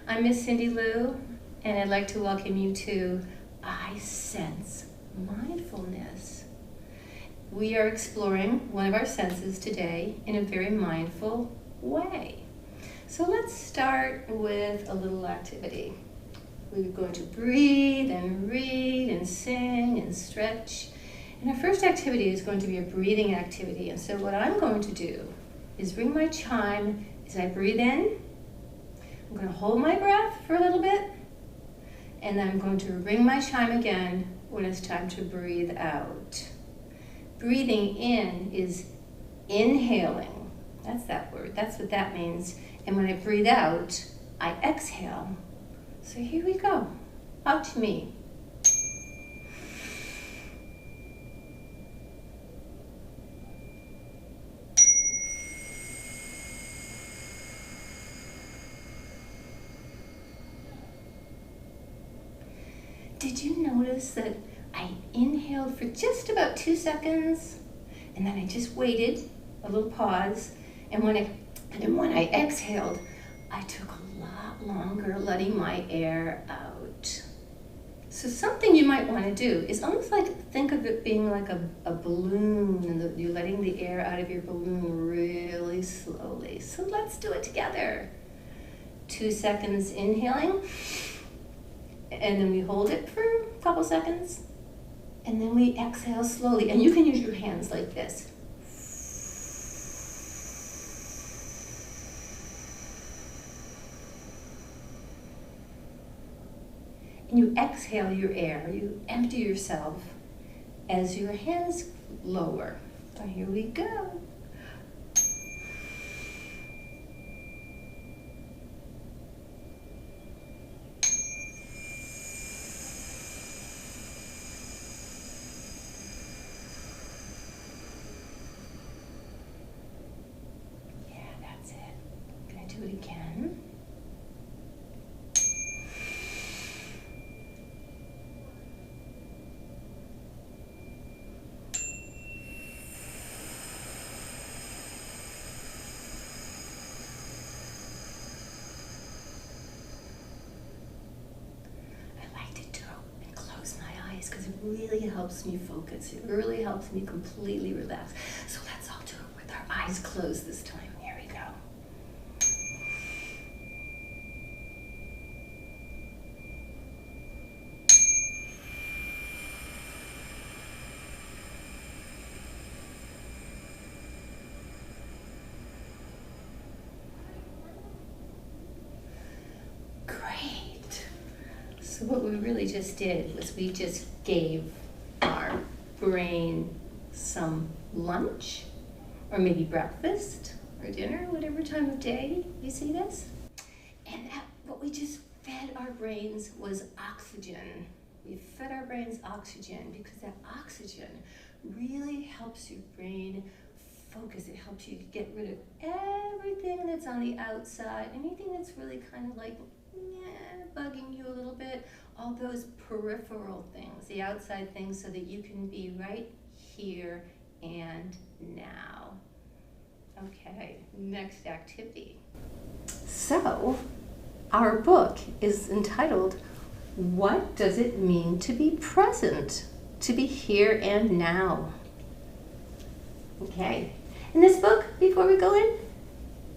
I'm Miss Cindy Lou, and I'd like to welcome you to I Sense Mindfulness. We are exploring one of our senses today in a very mindful way. So let's start with a little activity. We're going to breathe and read and sing and stretch. And our first activity is going to be a breathing activity. And so what I'm going to do is ring my chime as I breathe in. I'm going to hold my breath for a little bit, and then I'm going to ring my chime again when it's time to breathe out. Breathing in is inhaling. That's that word. That's what that means. And when I breathe out, I exhale. So here we go. Out to me. Did you notice that I inhaled for just about 2 seconds, and then I just waited, a little pause, and when I exhaled, I took a lot longer letting my air out. So something you might want to do is almost like think of it being like a balloon, and you're letting the air out of your balloon really slowly. So let's do it together. 2 seconds inhaling. And then we hold it for a couple seconds, and then we exhale slowly. And you can use your hands like this. And you exhale your air. You empty yourself as your hands lower. So here we go. Do it again. I like to do it and close my eyes because it really helps me focus. It really helps me completely relax. So let's all do it with our eyes closed this time. Here we go. So what we really just did was we just gave our brain some lunch, or maybe breakfast, or dinner, whatever time of day you see this. And what we just fed our brains was oxygen. We fed our brains oxygen because that oxygen really helps your brain focus. It helps you get rid of everything that's on the outside, anything that's really kind of like bugging you a little bit, all those peripheral things, the outside things, so that you can be right here and now. Okay, next activity. So, our book is entitled, What Does It Mean to Be Present? To be here and now. Okay, in this book, before we go in,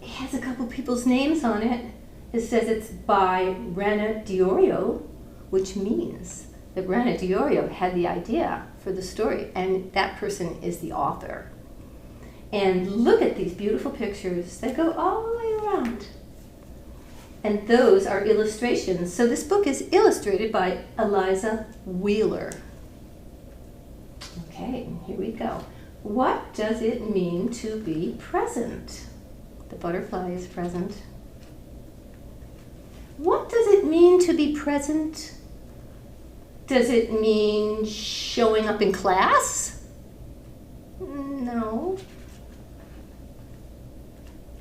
it has a couple people's names on it. It says it's by Rena Diorio, which means that Rena Diorio had the idea for the story, and that person is the author. And look at these beautiful pictures that go all the way around. And those are illustrations. So this book is illustrated by Eliza Wheeler. Okay, here we go. What does it mean to be present? The butterfly is present. What does it mean to be present? Does it mean showing up in class? No.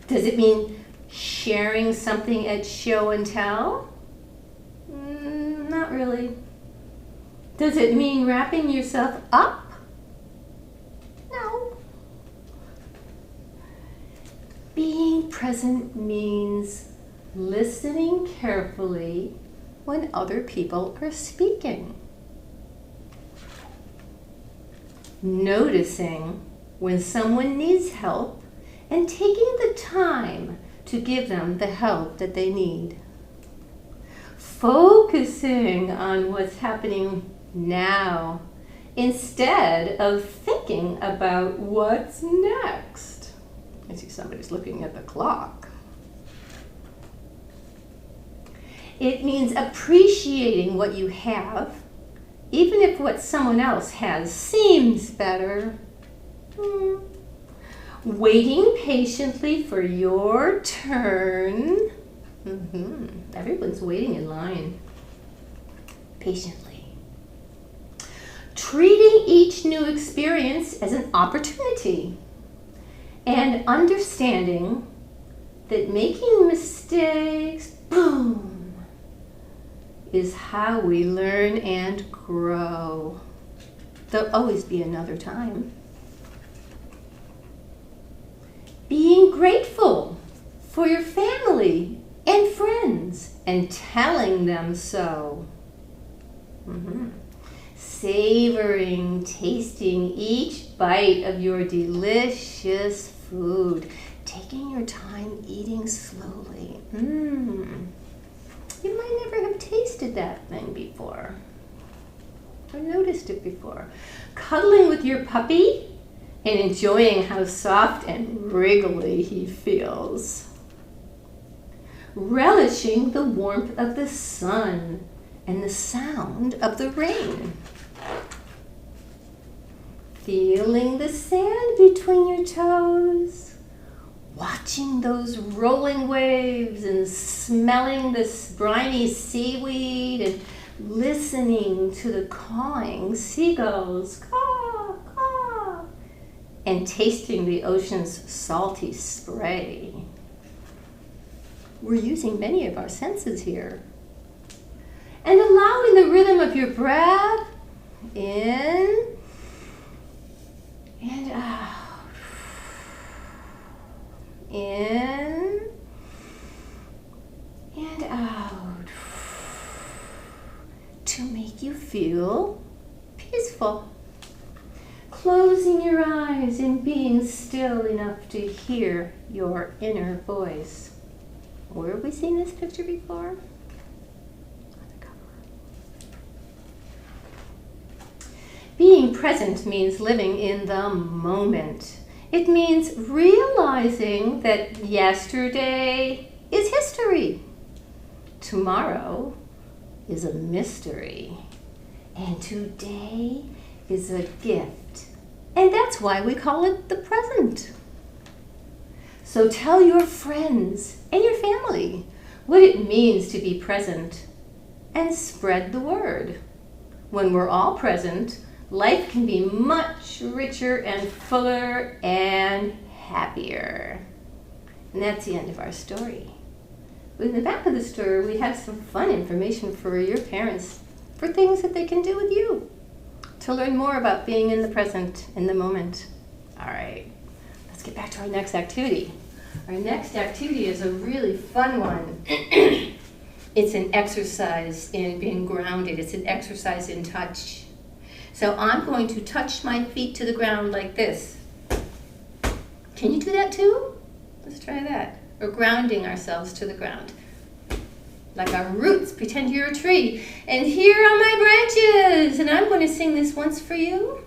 Does it mean sharing something at show and tell? Not really. Does it mean wrapping yourself up? No. Being present means listening carefully when other people are speaking. Noticing when someone needs help and taking the time to give them the help that they need. Focusing on what's happening now instead of thinking about what's next. I see somebody's looking at the clock. It means appreciating what you have, even if what someone else has seems better. Waiting patiently for your turn. Everyone's waiting in line. Patiently. Treating each new experience as an opportunity. And understanding that making mistakes, boom, is how we learn and grow. There'll always be another time. Being grateful for your family and friends and telling them so. Savoring, tasting each bite of your delicious food. Taking your time eating slowly. You might never have tasted that thing before or noticed it before. Cuddling with your puppy and enjoying how soft and wriggly he feels. Relishing the warmth of the sun and the sound of the rain. Feeling the sand between your toes. Watching those rolling waves and smelling this briny seaweed and listening to the cawing seagulls, caw, caw, and tasting the ocean's salty spray. We're using many of our senses here. And allowing the rhythm of your breath in and out. In and out to make you feel peaceful. Closing your eyes and being still enough to hear your inner voice. Where have we seen this picture before? On the cover. Being present means living in the moment. It means realizing that yesterday is history. Tomorrow is a mystery. And today is a gift. And that's why we call it the present. So tell your friends and your family what it means to be present and spread the word. When we're all present, life can be much richer and fuller and happier. And that's the end of our story. But in the back of the story, we have some fun information for your parents, for things that they can do with you to learn more about being in the present, in the moment. All right, let's get back to our next activity. Our next activity is a really fun one. It's an exercise in being grounded. It's an exercise in touch. So I'm going to touch my feet to the ground like this. Can you do that too? Let's try that. We're grounding ourselves to the ground. Like our roots, pretend you're a tree. And here are my branches. And I'm going to sing this once for you.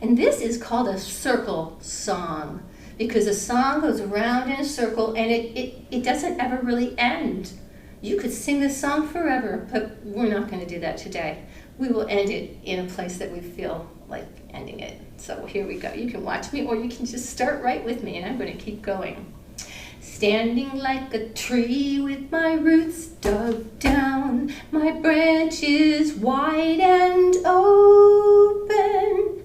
And this is called a circle song, because a song goes around in a circle and it doesn't ever really end. You could sing this song forever, but we're not going to do that today. We will end it in a place that we feel like ending it. So here we go. You can watch me or you can just start right with me, and I'm going to keep going. Standing like a tree with my roots dug down, my branches wide and open.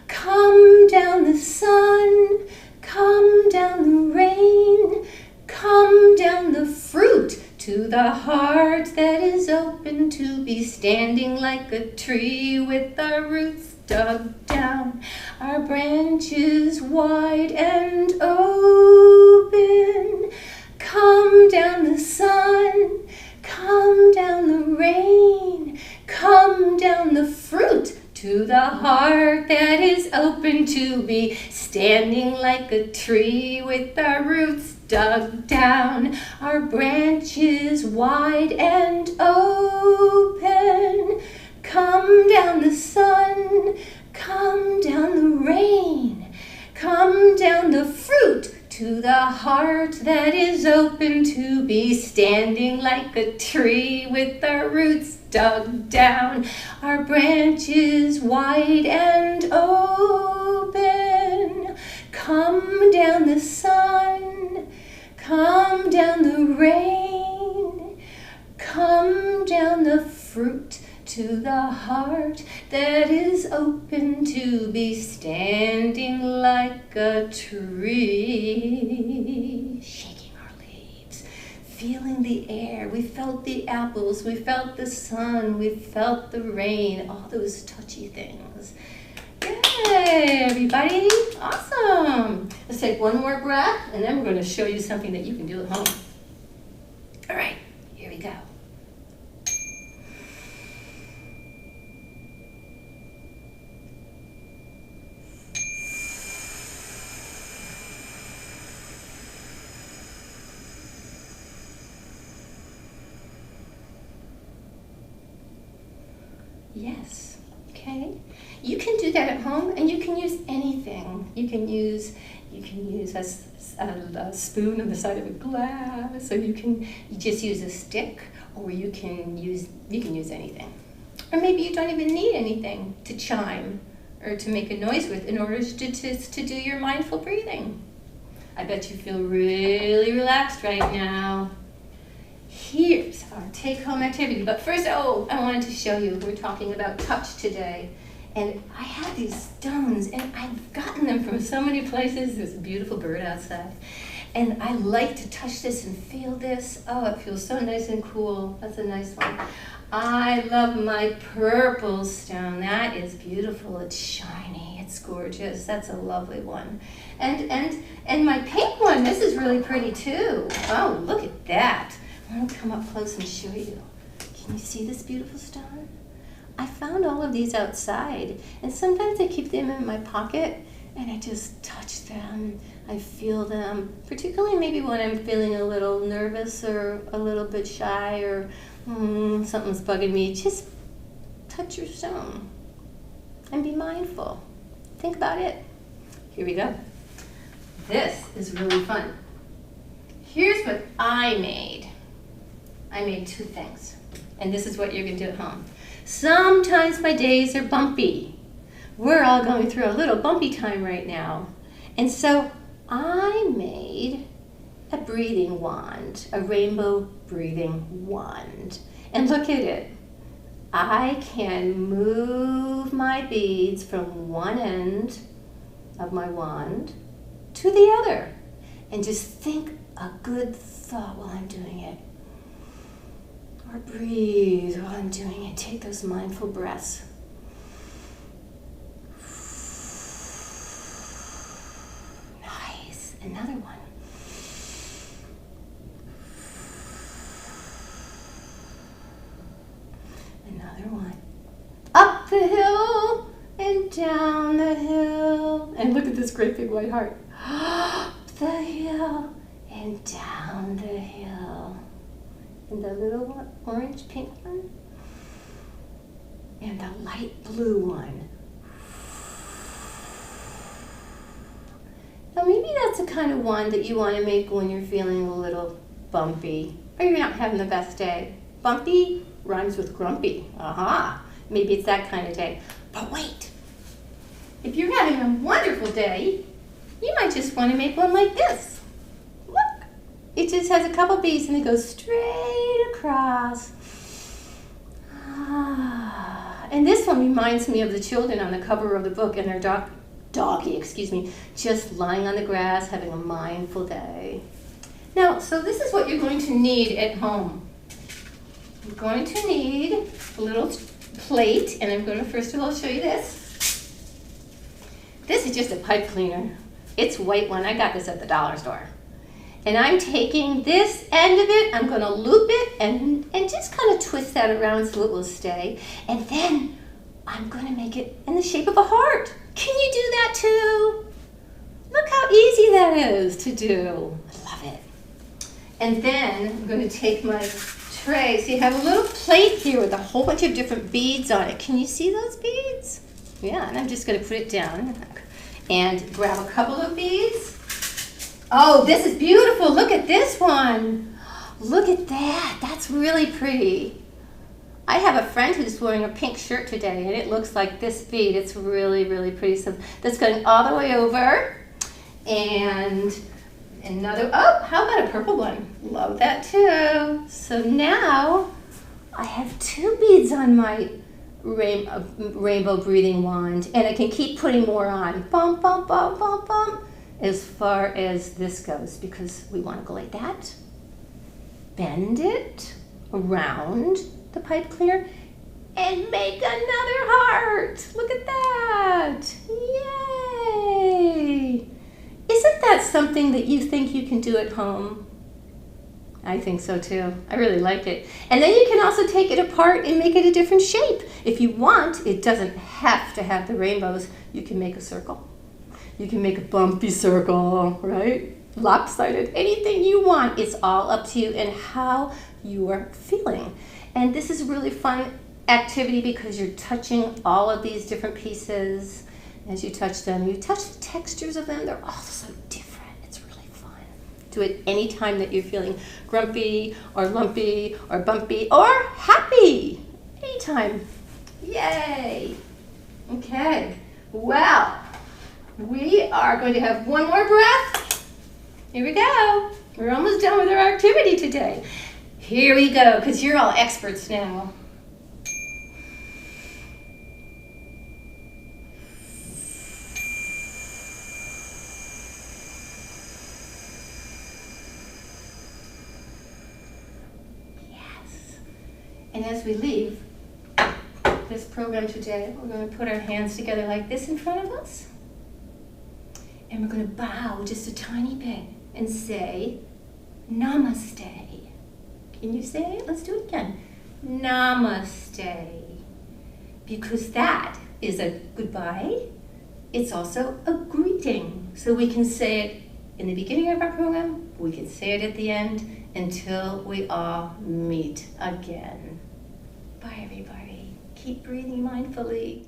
Come down the sun, come down the rain, come down the fruit to the heart that is open to be standing like a tree with our roots dug down, our branches wide and open. Come down the sun. open to be standing like a tree with our roots dug down, our branches wide and open. Come down the sun, come down the rain, come down the fruit to the heart that is open to be standing like a tree with our roots dug down, our branches wide and open. Come down the sun, come down the rain, come down the fruit to the heart that is open to be standing like a tree. Shaking our leaves, feeling the air. We felt the apples, we felt the sun, we felt the rain, all those touchy things. Yay, everybody. Awesome. Let's take one more breath, and then we're going to show you something that you can do at home. All right, here we go. Yes, okay. You can do that at home, and you can use anything. You can use a spoon on the side of a glass, or you just use a stick, or you can use anything. Or maybe you don't even need anything to chime or to make a noise with in order to do your mindful breathing. I bet you feel really relaxed right now. Here's our take-home activity. But first, I wanted to show you, we're talking about touch today. And I have these stones, and I've gotten them from so many places. There's a beautiful bird outside. And I like to touch this and feel this. Oh, it feels so nice and cool. That's a nice one. I love my purple stone. That is beautiful. It's shiny. It's gorgeous. That's a lovely one. And my pink one, this is really pretty too. Oh, look at that. I want to come up close and show you. Can you see this beautiful stone? I found all of these outside, and sometimes I keep them in my pocket, and I just touch them. I feel them, particularly maybe when I'm feeling a little nervous or a little bit shy or something's bugging me. Just touch your stone and be mindful. Think about it. Here we go. This is really fun. Here's what I made. I made two things, and this is what you're going to do at home. Sometimes my days are bumpy. We're all going through a little bumpy time right now. And so I made a breathing wand, a rainbow breathing wand. And look at it. I can move my beads from one end of my wand to the other. And just think a good thought while I'm doing it. Or breathe while I'm doing it. Take those mindful breaths. Nice. Another one. Another one. Up the hill and down the hill. And look at this great big white heart. Up the hill and down the hill. And the little one, orange pink one, and the light blue one. Now maybe that's the kind of one that you want to make when you're feeling a little bumpy, or you're not having the best day. Bumpy rhymes with grumpy. Aha! Maybe it's that kind of day. But wait! If you're having a wonderful day, you might just want to make one like this. It just has a couple beads and it goes straight across. And this one reminds me of the children on the cover of the book and their doggy, just lying on the grass having a mindful day. Now, so this is what you're going to need at home. You're going to need a little plate, and I'm going to first of all show you this. This is just a pipe cleaner. It's a white one. I got this at the dollar store. And I'm taking this end of it, I'm going to loop it and just kind of twist that around so it will stay. And then I'm going to make it in the shape of a heart. Can you do that too? Look how easy that is to do. I love it. And then I'm going to take my tray. So you have a little plate here with a whole bunch of different beads on it. Can you see those beads? Yeah, and I'm just going to put it down and grab a couple of beads. Oh, this is beautiful. Look at this one. Look at that. That's really pretty. I have a friend who's wearing a pink shirt today, and it looks like this bead. It's really, really pretty. So that's going all the way over. And another, oh, how about a purple one? Love that too. So now I have 2 beads on my rainbow breathing wand, and I can keep putting more on. Bum, bum, bum, bum, bum. As far as this goes, because we want to go like that. Bend it around the pipe cleaner and make another heart. Look at that. Yay. Isn't that something that you think you can do at home? I think so too. I really like it. And then you can also take it apart and make it a different shape. If you want, it doesn't have to have the rainbows. You can make a circle. You can make a bumpy circle, right? Lopsided, anything you want. It's all up to you and how you are feeling. And this is a really fun activity because you're touching all of these different pieces. As you touch them, you touch the textures of them. They're all so different. It's really fun. Do it anytime that you're feeling grumpy or lumpy or bumpy or happy. Anytime. Yay. Okay. Well, we are going to have one more breath. Here we go. We're almost done with our activity today. Here we go, because you're all experts now. Yes. And as we leave this program today, we're going to put our hands together like this in front of us. And we're going to bow just a tiny bit and say, Namaste. Can you say it? Let's do it again. Namaste. Because that is a goodbye. It's also a greeting. So we can say it in the beginning of our program. We can say it at the end until we all meet again. Bye, everybody. Keep breathing mindfully.